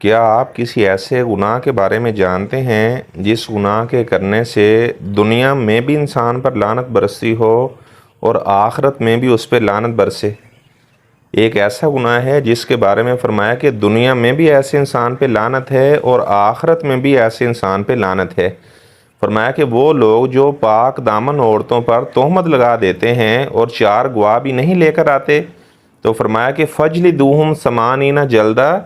کیا آپ کسی ایسے گناہ کے بارے میں جانتے ہیں جس گناہ کے کرنے سے دنیا میں بھی انسان پر لعنت برستی ہو اور آخرت میں بھی اس پہ لعنت برسے؟ ایک ایسا گناہ ہے جس کے بارے میں فرمایا کہ دنیا میں بھی ایسے انسان پہ لعنت ہے اور آخرت میں بھی ایسے انسان پہ لعنت ہے۔ فرمایا کہ وہ لوگ جو پاک دامن عورتوں پر تہمت لگا دیتے ہیں اور 4 گواہ بھی نہیں لے کر آتے، تو فرمایا کہ فجلدوہم 80 جلدہ،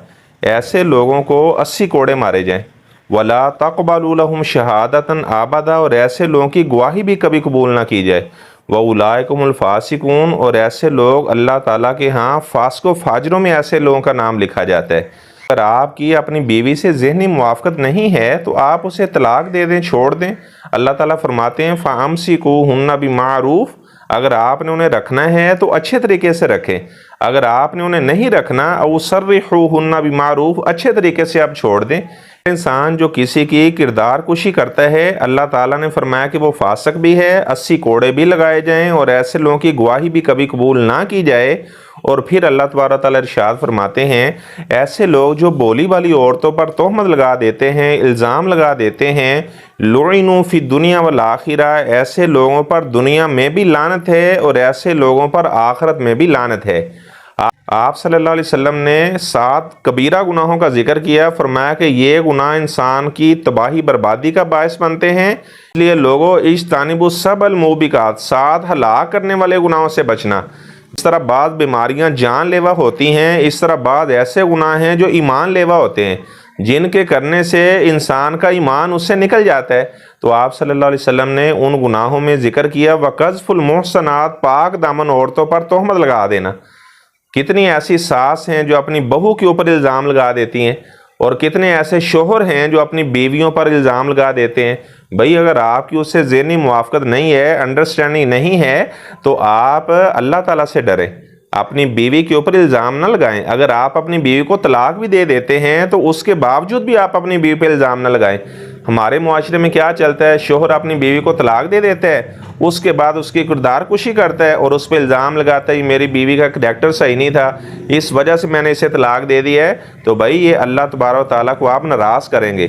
ایسے لوگوں کو 80 کوڑے مارے جائیں۔ ولا تقبلوا لہم شہادۃ ابدا، اور ایسے لوگوں کی گواہی بھی کبھی قبول نہ کی جائے۔ وَأُولَٰئِكُمُ الْفَاسِقُونَ، اور ایسے لوگ اللہ تعالیٰ کے ہاں فاسق و فاجروں میں ایسے لوگوں کا نام لکھا جاتا ہے۔ اگر آپ کی اپنی بیوی سے ذہنی موافقت نہیں ہے تو آپ اسے طلاق دے دیں، چھوڑ دیں۔ اللہ تعالیٰ فرماتے ہیں فَأَمْسِكُوهُنَّ بِمَعْرُوفٍ، اگر آپ نے انہیں رکھنا ہے تو اچھے طریقے سے رکھیں، اگر آپ نے انہیں نہیں رکھنا او سرحوہن بمعروف، اچھے طریقے سے آپ چھوڑ دیں۔ انسان جو کسی کی کردار کشی کرتا ہے، اللہ تعالیٰ نے فرمایا کہ وہ فاسق بھی ہے، 80 کوڑے بھی لگائے جائیں اور ایسے لوگوں کی گواہی بھی کبھی قبول نہ کی جائے۔ اور پھر اللہ تبارک تعالیٰ ارشاد فرماتے ہیں ایسے لوگ جو بولی والی عورتوں پر تہمت لگا دیتے ہیں، الزام لگا دیتے ہیں، لعنوا فی الدنیا والآخرہ، ایسے لوگوں پر دنیا میں بھی لعنت ہے اور ایسے لوگوں پر آخرت میں بھی لعنت ہے۔ آپ صلی اللہ علیہ وسلم نے 7 کبیرہ گناہوں کا ذکر کیا، فرمایا کہ یہ گناہ انسان کی تباہی بربادی کا باعث بنتے ہیں، اس لیے لوگوں اجتنبوا السبع الموبقات، 7 ہلاک کرنے والے گناہوں سے بچنا۔ اس طرح بعض بیماریاں جان لیوا ہوتی ہیں، اس طرح بعض ایسے گناہ ہیں جو ایمان لیوا ہوتے ہیں، جن کے کرنے سے انسان کا ایمان اس سے نکل جاتا ہے۔ تو آپ صلی اللہ علیہ وسلم نے ان گناہوں میں ذکر کیا وَقَذْفُ الْمُحْصَنَاتِ، پاک دامن عورتوں پر تہمت لگا دینا۔ کتنی ایسی ساس ہیں جو اپنی بہو کے اوپر الزام لگا دیتی ہیں، اور کتنے ایسے شوہر ہیں جو اپنی بیویوں پر الزام لگا دیتے ہیں۔ بھئی اگر آپ کی اس سے ذہنی موافقت نہیں ہے، انڈرسٹینڈنگ نہیں ہے، تو آپ اللہ تعالیٰ سے ڈریں، اپنی بیوی کے اوپر الزام نہ لگائیں۔ اگر آپ اپنی بیوی کو طلاق بھی دے دیتے ہیں تو اس کے باوجود بھی آپ اپنی بیوی پہ الزام نہ لگائیں۔ ہمارے معاشرے میں کیا چلتا ہے، شوہر اپنی بیوی کو طلاق دے دیتا ہے، اس کے بعد اس کی کردار کشی کرتا ہے اور اس پہ الزام لگاتا ہے میری بیوی کا کریکٹر صحیح نہیں تھا، اس وجہ سے میں نے اسے طلاق دے دی ہے۔ تو بھائی یہ اللہ تبارک و تعالیٰ کو آپ ناراض کریں گے۔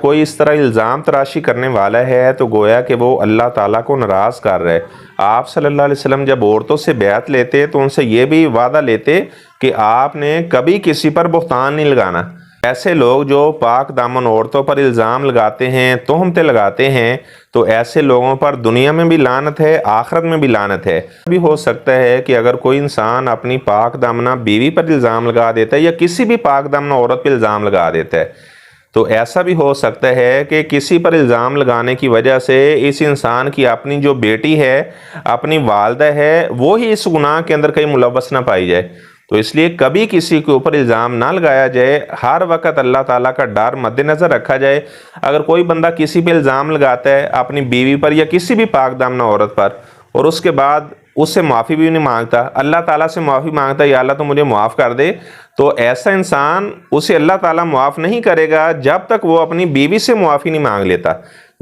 کوئی اس طرح الزام تراشی کرنے والا ہے تو گویا کہ وہ اللہ تعالیٰ کو ناراض کر رہا ہے۔ آپ صلی اللہ علیہ وسلم جب عورتوں سے بیعت لیتے تو ان سے یہ بھی وعدہ لیتے کہ آپ نے کبھی کسی پر بہتان نہیں لگانا۔ ایسے لوگ جو پاک دامن عورتوں پر الزام لگاتے ہیں، تہمتیں لگاتے ہیں، تو ایسے لوگوں پر دنیا میں بھی لعنت ہے، آخرت میں بھی لعنت ہے۔ بھی ہو سکتا ہے کہ اگر کوئی انسان اپنی پاک دامنہ بیوی پر الزام لگا دیتا ہے یا کسی بھی پاک دامنہ عورت پر الزام لگا دیتا ہے، تو ایسا بھی ہو سکتا ہے کہ کسی پر الزام لگانے کی وجہ سے اس انسان کی اپنی جو بیٹی ہے، اپنی والدہ ہے، وہی اس گناہ کے اندر کہیں ملوث نہ پائی جائے۔ تو اس لیے کبھی کسی کے اوپر الزام نہ لگایا جائے، ہر وقت اللہ تعالیٰ کا ڈر مد نظر رکھا جائے۔ اگر کوئی بندہ کسی پہ الزام لگاتا ہے اپنی بیوی پر یا کسی بھی پاک دامنہ عورت پر، اور اس کے بعد اس سے معافی بھی نہیں مانگتا، اللہ تعالیٰ سے معافی مانگتا ہے یا اللہ تو مجھے معاف کر دے، تو ایسا انسان اسے اللہ تعالیٰ معاف نہیں کرے گا جب تک وہ اپنی بیوی سے معافی نہیں مانگ لیتا۔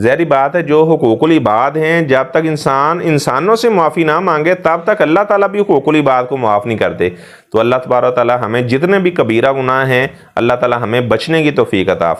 ظاہری بات ہے جو حقوق العباد ہیں، جب تک انسان انسانوں سے معافی نہ مانگے تب تک اللہ تعالیٰ بھی حقوق العباد کو معاف نہیں کرتے۔ تو اللہ تبارک و تعالیٰ ہمیں جتنے بھی کبیرہ گناہ ہیں، اللہ تعالیٰ ہمیں بچنے کی توفیق عطا فرمائے۔